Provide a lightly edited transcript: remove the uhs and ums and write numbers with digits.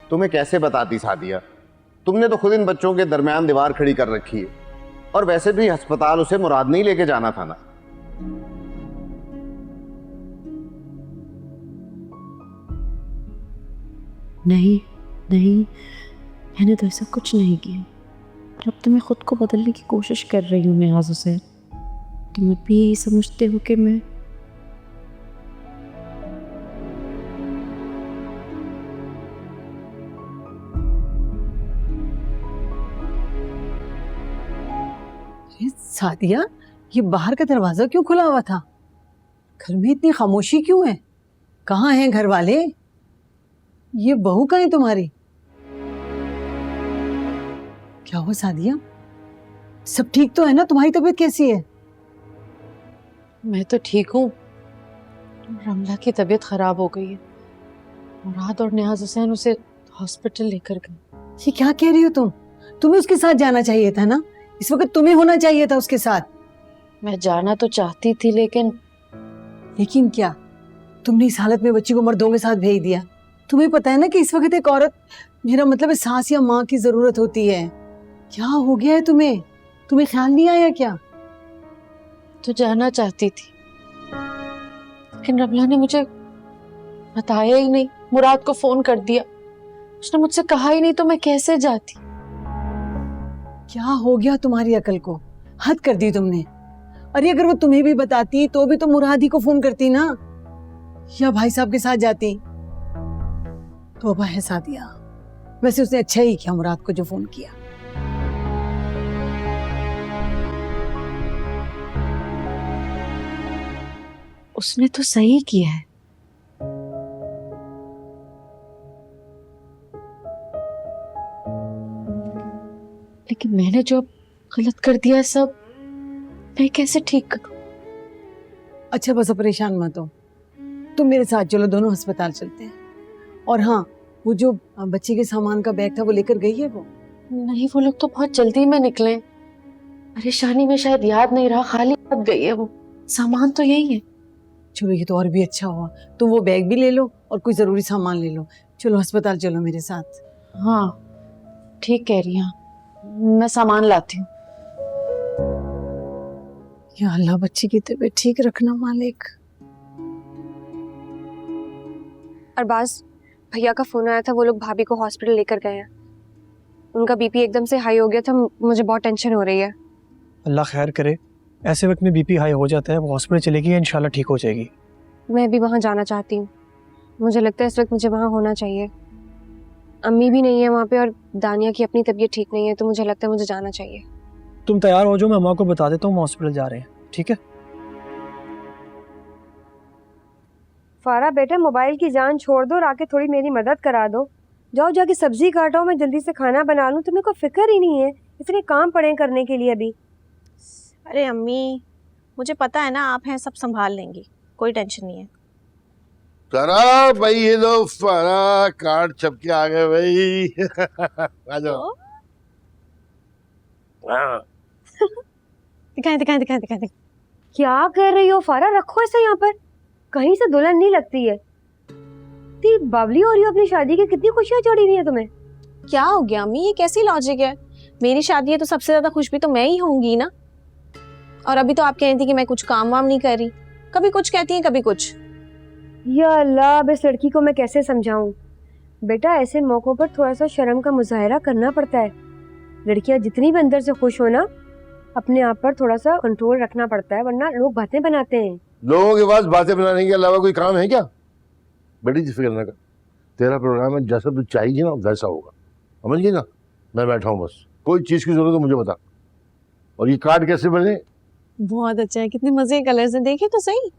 तुम्हें कैसे बताती सादिया, तुमने तो खुद इन बच्चों के दरमियान दीवार खड़ी कर रखी है। और वैसे भी अस्पताल उसे मुराद नहीं लेके जाना था ना। नहीं नहीं, मैंने तो ऐसा कुछ नहीं किया। अब तो मैं खुद को बदलने की कोशिश कर रही हूँ नियाज़ से। तुम भी यही समझते हो कि मैं सादिया, ये बाहर का दरवाजा क्यों खुला हुआ था? घर में इतनी खामोशी क्यों है? कहाँ हैं घर वाले? ये बहू कहाँ है तुम्हारी? क्या हुआ सादिया? सब ठीक तो है ना? तुम्हारी तबीयत कैसी है? मैं तो ठीक हूँ। रमला की तबीयत खराब हो गई है। मुराद और नियाज हुसैन उसे हॉस्पिटल लेकर गए। ये क्या कह रही हो तुम? तुम्हें उसके साथ जाना चाहिए था ना। इस वक्त तुम्हें होना चाहिए था उसके साथ। मैं जाना तो चाहती थी, लेकिन क्या? तुमने इस हालत में बच्ची को मर्दों के साथ भेज दिया। तुम्हें पता है ना कि इस वक्त एक औरत, मेरा मतलब है सास या माँ की जरूरत होती है। क्या हो गया है तुम्हें? तुम्हें ख्याल नहीं आया क्या? तो जाना चाहती थी, लेकिन रमला ने मुझे बताया ही नहीं। मुराद को फोन कर दिया, उसने मुझसे कहा ही नहीं, तो मैं कैसे जाती? क्या हो गया तुम्हारी अकल को? हद कर दी तुमने। अरे अगर वो तुम्हें भी बताती तो भी तो मुराद ही को फोन करती ना, या भाई साहब के साथ जाती। तौबा है सादिया, वैसे उसने अच्छा ही किया मुराद को जो फोन किया। उसने तो सही किया है। लेकिन मैंने जो गलत कर दिया सब, मैं कैसे ठीक करूं? अच्छा बस अब परेशान मत हो, तुम मेरे साथ चलो, दोनों अस्पताल चलते हैं। और हाँ, वो जो बच्चे के सामान का बैग था वो लेकर गई है वो? नहीं, वो लोग तो बहुत जल्दी में निकले। परेशानी में शायद याद नहीं रहा, खाली हाथ गई है वो। सामान तो यही है। चलो ये तो और भी अच्छा हुआ। तुम वो बैग भी ले लो और कोई जरूरी सामान ले लो। चलो अस्पताल चलो मेरे साथ। हाँ ठीक कह रही हैं, मैं सामान लाती हूँ। या अल्लाह, बच्ची की तबीयत ठीक रखना मालिक। अरबाज, भैया का फोन आया था, वो लोग भाभी को हॉस्पिटल लेकर गए हैं। उनका बीपी एकदम से हाई हो गया था, मुझे बहुत टेंशन हो रही है। अल्लाह खैर करे, ऐसे वक्त में बीपी हाई हो जाता है। वो हॉस्पिटल चलेगी, इंशाल्लाह ठीक हो जाएगी। मैं भी वहाँ जाना चाहती हूँ। मुझे लगता है इस वक्त मुझे वहाँ होना चाहिए। अम्मी भी नहीं है वहाँ पे और दानिया की अपनी तबीयत ठीक नहीं है, तो मुझे लगता है मुझे जाना चाहिए। तुम तैयार हो जाओ, मैं अम्मा को बता देता हूँ हम हॉस्पिटल जा रहे हैं, ठीक है? फारा बेटा, मोबाइल की जान छोड़ दो और आके थोड़ी मेरी मदद करा दो। जाओ जाके सब्जी काटो, मैं जल्दी से खाना बना लूँ। तुम्हें कोई फिक्र ही नहीं है, इतने काम पड़े करने के लिए अभी। अरे अम्मी, मुझे पता है ना आप हैं, सब संभाल लेंगी, कोई टेंशन नहीं है। फरा भाई, ये लो फरा, कार्ड छप के आ गए भाई। आ जाओ। दिखाएं दिखाएं दिखाएं दिखाएं। क्या कर रही हो फारा? रखो इसे यहाँ पर, कहीं से दुल्हन नहीं लगती है। इतनी बावली हो रही हो अपनी शादी की, कितनी खुशियाँ चढ़ी हुई है तुम्हें। क्या हो गया अम्मी, ये कैसी लॉजिक है? मेरी शादी है तो सबसे ज्यादा खुश भी तो मैं ही होंगी ना। और अभी तो आप कह रही थी कि मैं कुछ काम वाम नहीं कर रही, कभी कुछ कहती हैं कभी कुछ। या अल्लाह, अब इस लड़की को मैं कैसे समझाऊं। बेटा, ऐसे मौकों पर थोड़ा सा शर्म का मुजाहरा करना पड़ता है। लड़कियां जितनी भी अंदर से खुश हो ना, अपने आप पर थोड़ा सा कंट्रोल रखना पड़ता है, वरना लोग बातें बनाते हैं। लोगों के पास बातें बनाने के अलावा कोई काम है क्या? बड़ी फिक्र ना कर, तेरा प्रोग्राम है, जैसा तू चाहिए ना वैसा होगा, समझ गई ना? मैं बैठा हूँ, बस कोई चीज की जरूरत हो मुझे बता। और ये कार्ड कैसे बने? बहुत अच्छा है, कितने मजे के कलर्स हैं, देखे तो सही।